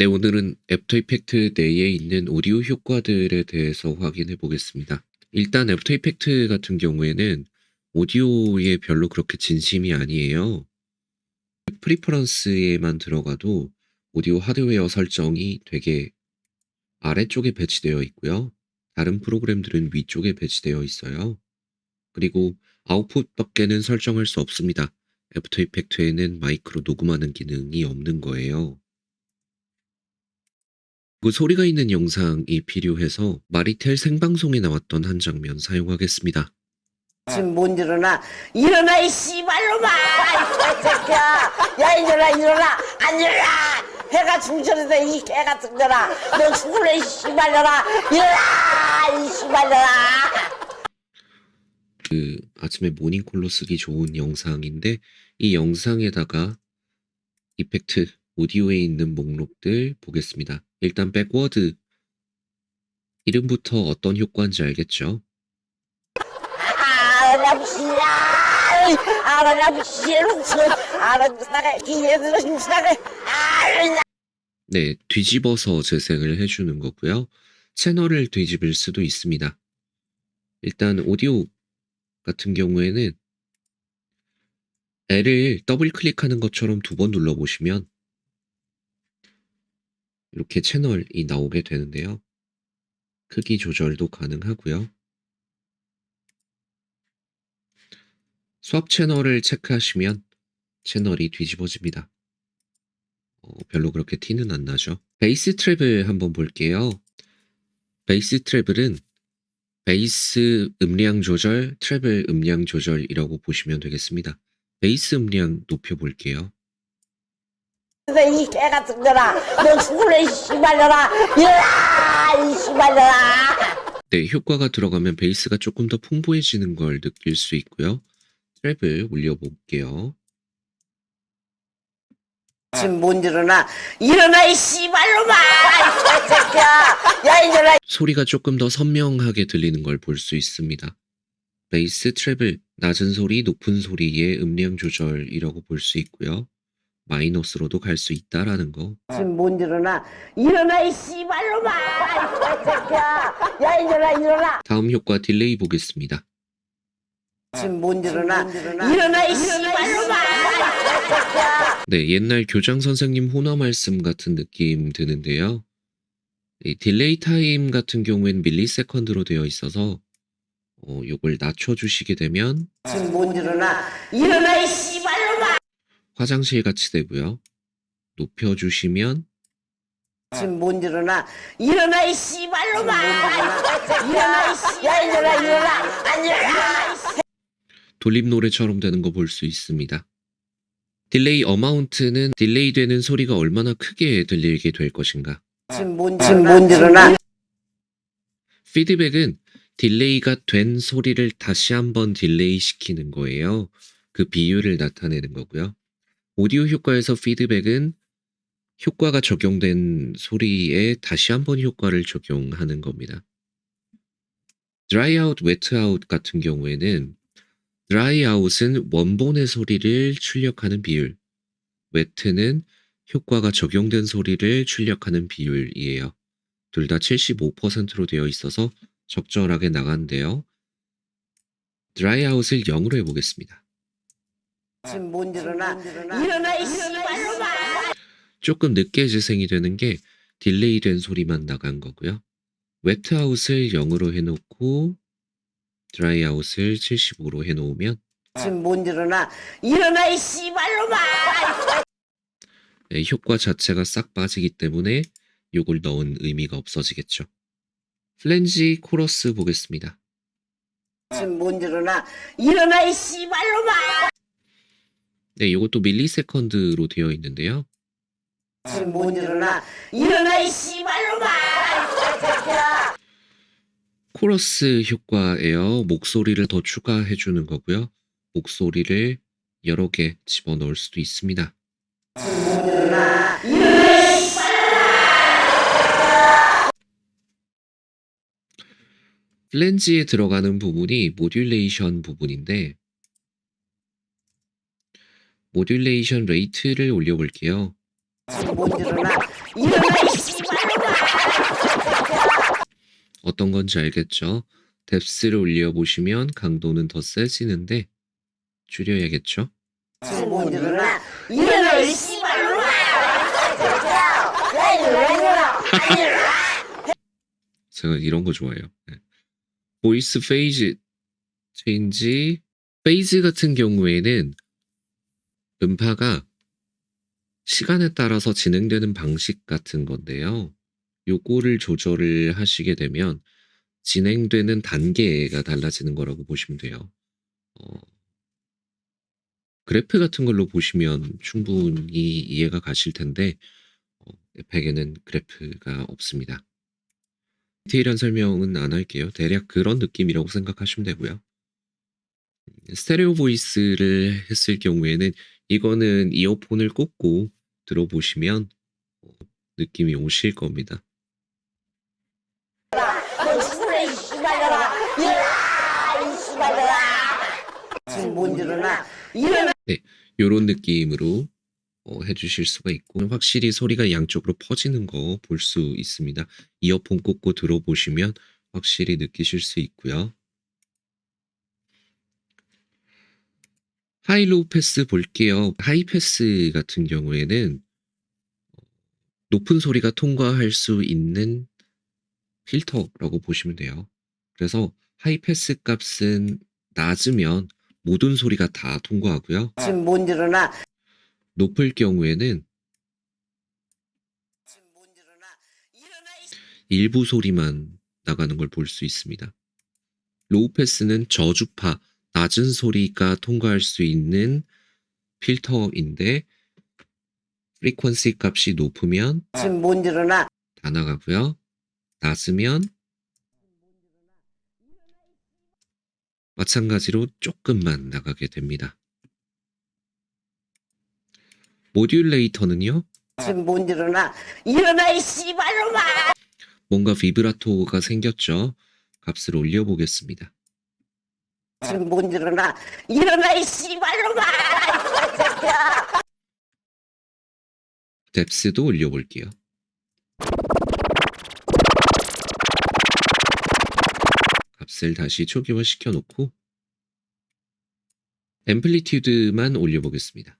네, 오늘은 애프터 이펙트 내에 있는 오디오 효과들에 대해서 확인해 보겠습니다. 일단 애프터 이펙트 같은 경우에는 오디오에 별로 그렇게 진심이 아니에요. 프리퍼런스에만 들어가도 오디오 하드웨어 설정이 되게 아래쪽에 배치되어 있고요. 다른 프로그램들은 위쪽에 배치되어 있어요. 그리고 아웃풋 밖에는 설정할 수 없습니다. 애프터 이펙트에는 마이크로 녹음하는 기능이 없는 거예요. 그 소리가 있는 영상이 필요해서 마리텔 생방송에 나왔던 한 장면 사용하겠습니다. 지금 못 일어나. 일어나 이 씨발로마 이 개새끼야. 야 일어나 안 일어나. 해가 중천에서 이 개 같은 거라. 너 죽을래 이 씨발로라. 일어나 이 씨발로라. 그 아침에 모닝콜로 쓰기 좋은 영상인데 이 영상에다가 이펙트 오디오에 있는 목록들 보겠습니다. 일단 백워드 이름부터 어떤 효과인지 알겠죠? 네, 뒤집어서 재생을 해주는 거고요. 채널을 뒤집을 수도 있습니다. 일단 오디오 같은 경우에는 L을 더블 클릭하는 것처럼 2번 눌러보시면 이렇게 채널이 나오게 되는데요. 크기 조절도 가능하고요. 수압 채널을 체크하시면 채널이 뒤집어집니다. 별로 그렇게 티는 안 나죠. 베이스 트래블 한번 볼게요. 베이스 트래블은 베이스 음량 조절, 트래블 음량 조절이라고 보시면 되겠습니다. 베이스 음량 높여볼게요. 이 개 같은 거라. 너 죽을래 이 씨발로라. 일어나 이 씨발로라. 네, 효과가 들어가면 베이스가 조금 더 풍부해지는 걸 느낄 수 있고요. 트래블 올려볼게요. 지금 못 일어나. 일어나 이 씨발로마 이 개새끼야. 야 일어나. 소리가 조금 더 선명하게 들리는 걸 볼 수 있습니다. 베이스 트래블, 낮은 소리, 높은 소리의 음량 조절이라고 볼 수 있고요. 마이너스로도 갈 수 있다라는 거. 지금 못 일어나. 일어나 이 씨발로마 이 개새끼야. 야 일어나. 다음 효과 딜레이 보겠습니다. 지금 못 일어나. 일어나 이 씨발로마 이 개새끼야. 네, 옛날 교장 선생님 혼화 말씀 같은 느낌 드는데요. 이 딜레이 타임 같은 경우엔 밀리세컨드로 되어 있어서 요걸 낮춰주시게 되면 지금 못 일어나. 일어나 이 씨발로마. 화장실 같이 되고요. 높여주시면 지금 못 일어나. 일어나 이 씨발로마. 일어나 이 씨. 야 일어나. 안 일어나. 돌림 노래처럼 되는 거 볼 수 있습니다. 딜레이 어마운트는 딜레이 되는 소리가 얼마나 크게 들리게 될 것인가. 지금 못 일어나. 피드백은 딜레이가 된 소리를 다시 한번 딜레이 시키는 거예요. 그 비율을 나타내는 거고요. 오디오 효과에서 피드백은 효과가 적용된 소리에 다시 한번 효과를 적용하는 겁니다. 드라이 아웃, 웨트 아웃 같은 경우에는 드라이 아웃은 원본의 소리를 출력하는 비율, 웨트는 효과가 적용된 소리를 출력하는 비율이에요. 둘 다 75%로 되어 있어서 적절하게 나간대요. 드라이 아웃을 0으로 해보겠습니다. 지금 못 일어나. 일어나 이 씨발로마. 조금 늦게 재생이 되는 게 딜레이 된 소리만 나간 거고요. 웨트 아웃을 0으로 해놓고 드라이 아웃을 75로 해놓으면 지금 못 일어나. 일어나 이 씨발로마. 네, 효과 자체가 싹 빠지기 때문에 요걸 넣은 의미가 없어지겠죠. 플랜지 코러스 보겠습니다. 지금 못 일어나. 일어나 이 씨발로마. 네, 이것도 밀리세컨드로 되어 있는데요. 지금 못 일어나. 일어나 이 씨발로마. 코러스 효과예요. 목소리를 더 추가해 주는 거고요. 목소리를 여러 개 집어넣을 수도 있습니다. 플랜지에 들어가는 부분이 모듈레이션 부분인데 모듈레이션 레이트를 올려볼게요. 지금 못 일어나. 일어나 이 씨발놈아. 어떤 건지 알겠죠? 뎁스를 올려보시면 강도는 더 세지는데 줄여야겠죠? 지금 못 일어나. 일어나 이 씨발놈아. 야 일어나. 안 일어나. 제가 이런 거 좋아해요. 네. 보이스 페이즈 체인지 페이즈 같은 경우에는 음파가 시간에 따라서 진행되는 방식 같은 건데요. 요거를 조절을 하시게 되면 진행되는 단계가 달라지는 거라고 보시면 돼요. 그래프 같은 걸로 보시면 충분히 이해가 가실 텐데 에펙에는 그래프가 없습니다. 디테일한 설명은 안 할게요. 대략 그런 느낌이라고 생각하시면 되고요. 스테레오 보이스를 했을 경우에는 이거는 이어폰을 꽂고 들어보시면 느낌이 오실 겁니다. 너 죽을래 이 씨발놈아. 일어나 이 씨발놈아. 지금 못 일어나. 일어나. 네, 요런 느낌으로 해주실 수가 있고 확실히 소리가 양쪽으로 퍼지는 거 볼 수 있습니다. 이어폰 꽂고 들어보시면 확실히 느끼실 수 있고요. 하이로우 패스 볼게요. 하이 패스 같은 경우에는 높은 소리가 통과할 수 있는 필터라고 보시면 돼요. 그래서 하이 패스 값은 낮으면 모든 소리가 다 통과하고요. 지금 못 일어나. 높을 경우에는 지금 못 일어나. 일어나 이 일부 소리만 나가는 걸 볼 수 있습니다. 로우 패스는 저주파, 낮은 소리가 통과할 수 있는 필터인데 프리퀀시 값이 높으면 지금 못 일어나. 다 나가고요. 낮으면 마찬가지로 조금만 나가게 됩니다. 모듈레이터는요. 지금 못 일어나. 일어나 이 씨발놈아. 뭔가 비브라토가 생겼죠. 값을 올려보겠습니다. 지금 못 일어나. 일어나 이 씨발놈아. 이 새끼야. 뎁스도 올려볼게요. 값을 다시 초기화 시켜놓고 앰플리튜드만 올려보겠습니다.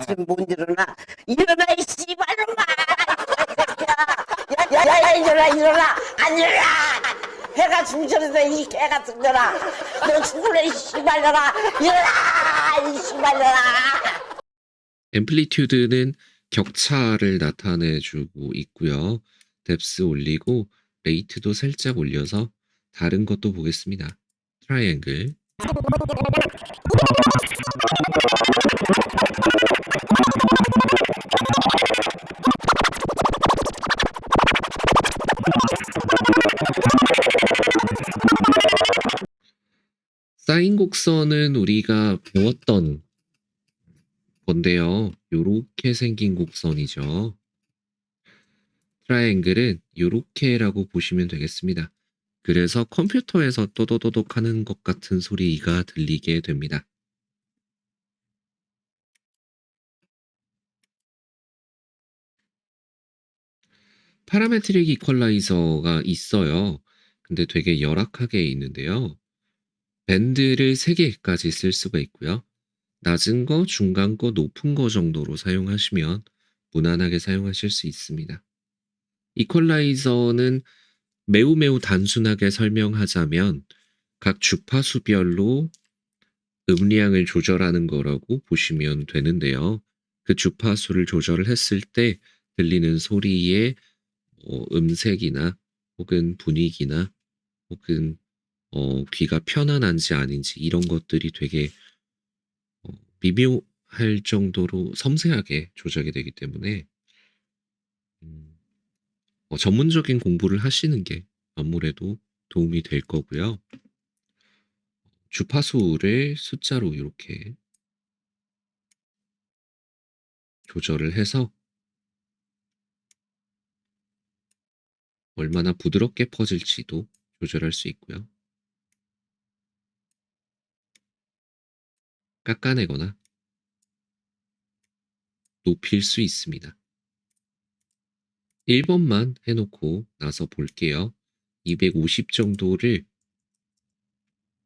지금 못 일어나. 일어나 이 씨발놈아. 이 새끼야. 야 일어나. 안 일어나. 해가 중천에서 이 개 같은 거라. 너 죽을래 이 씨발놈아. 일어나 이 씨발놈아. 앰플리튜드는 격차를 나타내주고 있고요. 뎁스 올리고 레이트도 살짝 올려서 다른 것도 보겠습니다. 트라이앵글. 사인 곡선은 우리가 배웠던 건데요. 요렇게 생긴 곡선이죠. 트라이앵글은 요렇게라고 보시면 되겠습니다. 그래서 컴퓨터에서 또도도독 하는 것 같은 소리가 들리게 됩니다. 파라메트릭 이퀄라이저가 있어요. 근데 되게 열악하게 있는데요. 밴드를 3개까지 쓸 수가 있고요. 낮은 거, 중간 거, 높은 거 정도로 사용하시면 무난하게 사용하실 수 있습니다. 이퀄라이저는 매우 단순하게 설명하자면 각 주파수별로 음량을 조절하는 거라고 보시면 되는데요. 그 주파수를 조절을 했을 때 들리는 소리의 음색이나 혹은 분위기나 혹은 귀가 편안한지 아닌지 이런 것들이 되게 미묘할 정도로 섬세하게 조작이 되기 때문에 전문적인 공부를 하시는 게 아무래도 도움이 될 거고요. 주파수를 숫자로 이렇게 조절을 해서 얼마나 부드럽게 퍼질지도 조절할 수 있고요. 깎아내거나 높일 수 있습니다. 1번만 해놓고 나서 볼게요. 250 정도를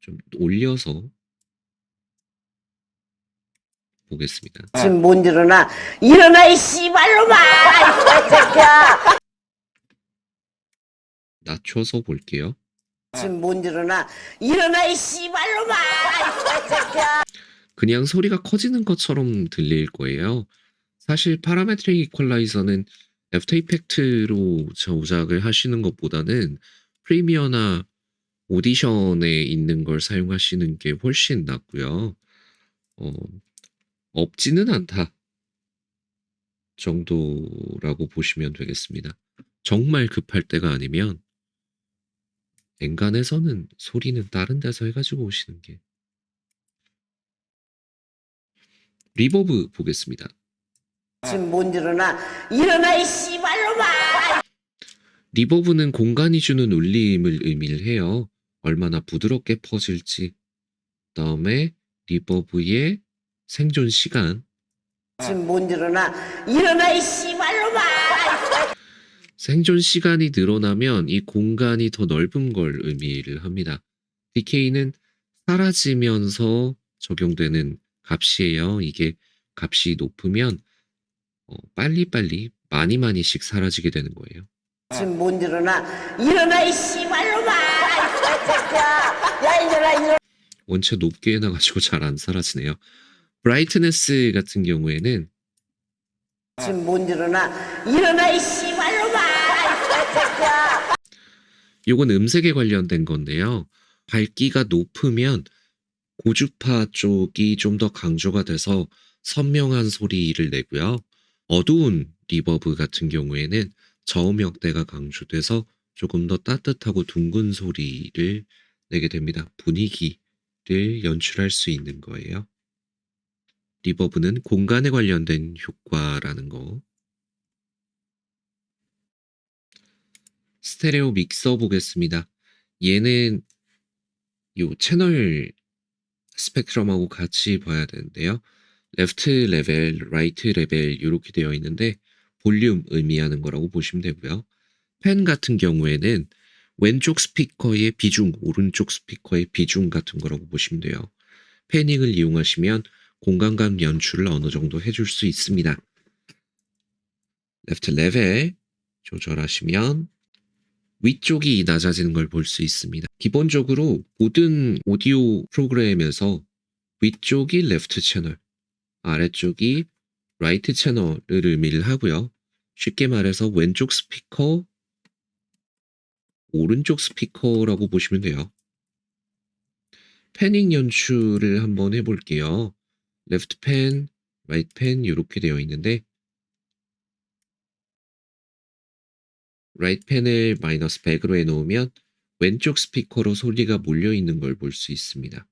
좀 올려서 보겠습니다. 지금 못 일어나. 일어나 이 씨발로마 이 새끼야. 낮춰서 볼게요. 지금 못 일어나. 일어나 이 씨발로마 이 새끼야. 그냥 소리가 커지는 것처럼 들릴 거예요. 사실 파라메트릭 이퀄라이저는 애프터 이펙트로 조작을 하시는 것보다는 프리미어나 오디션에 있는 걸 사용하시는 게 훨씬 낫고요. 없지는 않다 정도라고 보시면 되겠습니다. 정말 급할 때가 아니면 엔간에서는 소리는 다른 데서 해가지고 오시는 게. 리버브 보겠습니다. 지금 못 일어나. 일어나 이 씨발로마. 리버브는 공간이 주는 울림을 의미를 해요. 얼마나 부드럽게 퍼질지. 그다음에 리버브의 생존 시간. 지금 못 일어나. 일어나 이 씨발로마. 생존 시간이 늘어나면 이 공간이 더 넓은 걸 의미를 합니다. DK는 사라지면서 적용되는 값이에요. 이게 값이 높으면 빨리빨리 많이씩 사라지게 되는 거예요. 지금 못 일어나. 일어나 이 씨발로마 이 새끼야. 야 일어나. 원체 높게 해놔가지고 잘 안 사라지네요. 브라이트네스 같은 경우에는 지금 못 일어나. 일어나 이 씨발로마 이 새끼야. 요건 음색에 관련된 건데요. 밝기가 높으면 고주파 쪽이 좀 더 강조가 돼서 선명한 소리를 내고요. 어두운 리버브 같은 경우에는 저음역대가 강조돼서 조금 더 따뜻하고 둥근 소리를 내게 됩니다. 분위기를 연출할 수 있는 거예요. 리버브는 공간에 관련된 효과라는 거. 스테레오 믹서 보겠습니다. 얘는 요 채널 스펙트럼하고 같이 봐야 되는데요. 레프트 레벨, 라이트 레벨 이렇게 되어 있는데 볼륨 의미하는 거라고 보시면 되고요. 펜 같은 경우에는 왼쪽 스피커의 비중, 오른쪽 스피커의 비중 같은 거라고 보시면 돼요. 패닝을 이용하시면 공간감 연출을 어느 정도 해줄 수 있습니다. 레프트 레벨 조절하시면 위쪽이 낮아지는 걸 볼 수 있습니다. 기본적으로 모든 오디오 프로그램에서 위쪽이 레프트 채널, 아래쪽이 라이트 채널을 의미를 하고요. 쉽게 말해서 왼쪽 스피커, 오른쪽 스피커라고 보시면 돼요. 패닝 연출을 한번 해볼게요. 레프트 펜, 라이트 펜 이렇게 되어 있는데 라이트 펜을 마이너스 100으로 해놓으면 왼쪽 스피커로 소리가 몰려있는 걸 볼 수 있습니다.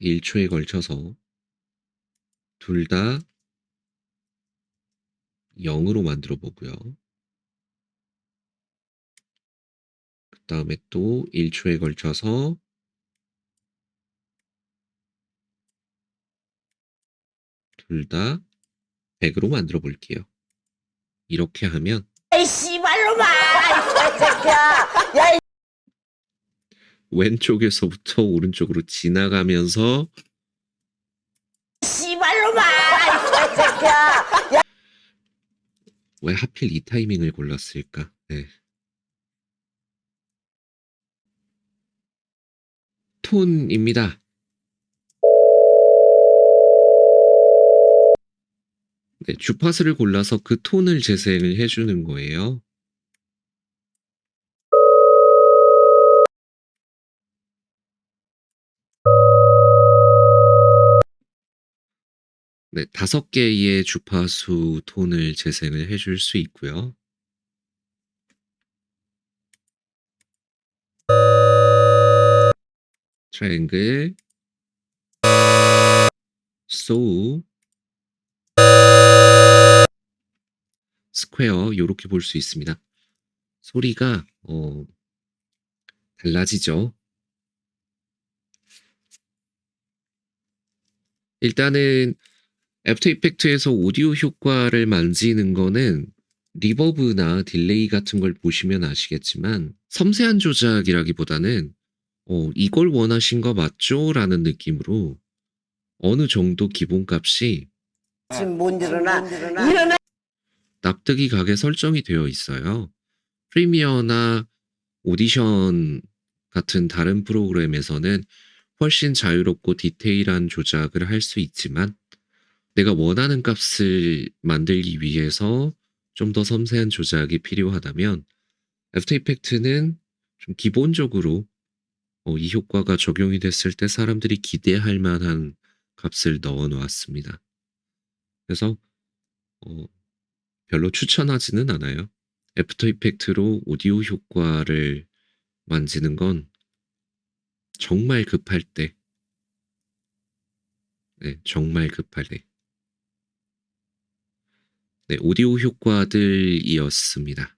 1초에 걸쳐서 둘 다 0으로 만들어 보고요. 그 다음에 또 1초에 걸쳐서 둘 다 100으로 만들어 볼게요. 이렇게 하면 이 씨발로마 이 새끼야. 야 왼쪽에서부터 오른쪽으로 지나가면서 이 씨발로마 이 새끼야. 왜 하필 이 타이밍을 골랐을까? 네. 톤입니다. 네, 주파수를 골라서 그 톤을 재생을 해주는 거예요. 네, 5개의 주파수 톤을 재생을 해줄 수 있고요. 트라이앵글, 소우, 스퀘어 이렇게 볼 수 있습니다. 소리가 달라지죠. 일단은 애프터 이펙트에서 오디오 효과를 만지는 거는 리버브나 딜레이 같은 걸 보시면 아시겠지만 섬세한 조작이라기보다는 '이걸 원하신 거 맞죠?' 라는 느낌으로 어느 정도 기본값이 지금 못 일어나. 일어나. 납득이 가게 설정이 되어 있어요. 프리미어나 오디션 같은 다른 프로그램에서는 훨씬 자유롭고 디테일한 조작을 할 수 있지만 내가 원하는 값을 만들기 위해서 좀 더 섬세한 조작이 필요하다면 애프터 이펙트는 좀 기본적으로 이 효과가 적용이 됐을 때 사람들이 기대할 만한 값을 넣어 놓았습니다. 그래서 어 별로 추천하지는 않아요. 애프터 이펙트로 오디오 효과를 만지는 건 정말 급할 때, 네, 정말 급할 때. 네, 오디오 효과들이었습니다.